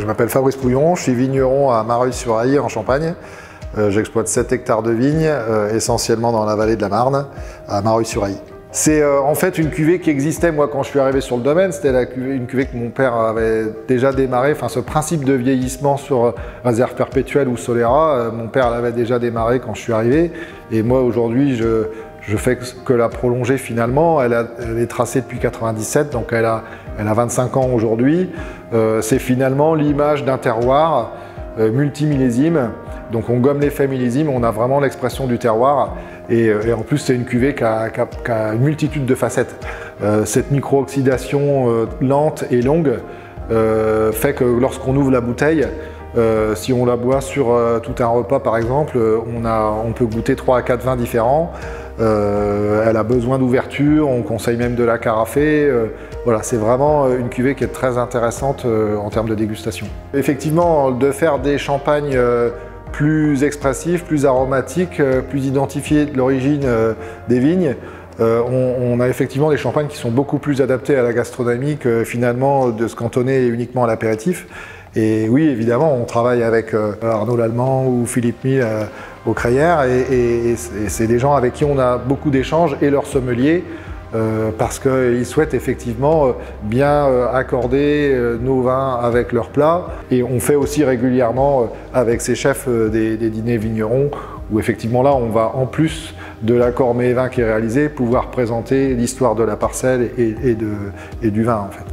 Je m'appelle Fabrice Pouillon, je suis vigneron à Mareuil-sur-Aille en Champagne. J'exploite 7 hectares de vignes, essentiellement dans la vallée de la Marne, à Mareuil-sur-Aille. C'est en fait une cuvée qui existait moi quand je suis arrivé sur le domaine, c'était une cuvée que mon père avait déjà démarré, enfin ce principe de vieillissement sur réserve perpétuelle ou Solera, mon père l'avait déjà démarré quand je suis arrivé et moi aujourd'hui je fais que la prolonger finalement. Elle est tracée depuis 97, donc elle a 25 ans aujourd'hui. C'est finalement l'image d'un terroir multimillésime. Donc on gomme l'effet millésime, on a vraiment l'expression du terroir. Et en plus c'est une cuvée qui a une multitude de facettes. Cette micro-oxydation lente et longue fait que lorsqu'on ouvre la bouteille, si on la boit sur tout un repas par exemple, on peut goûter 3 à 4 vins différents. Elle a besoin d'ouverture, on conseille même de la carafer. Voilà, c'est vraiment une cuvée qui est très intéressante en termes de dégustation. Effectivement, de faire des champagnes plus expressifs, plus aromatiques, plus identifiés de l'origine des vignes, on a effectivement des champagnes qui sont beaucoup plus adaptés à la gastronomie que finalement de se cantonner uniquement à l'apéritif. Et oui, évidemment, on travaille avec Arnaud Lallemand ou Philippe Mille au Crayères et c'est des gens avec qui on a beaucoup d'échanges et leurs sommeliers parce qu'ils souhaitent effectivement bien accorder nos vins avec leurs plats. Et on fait aussi régulièrement avec ces chefs des dîners vignerons où effectivement là on va en plus de l'accord mets et vins qui est réalisé pouvoir présenter l'histoire de la parcelle et du vin en fait.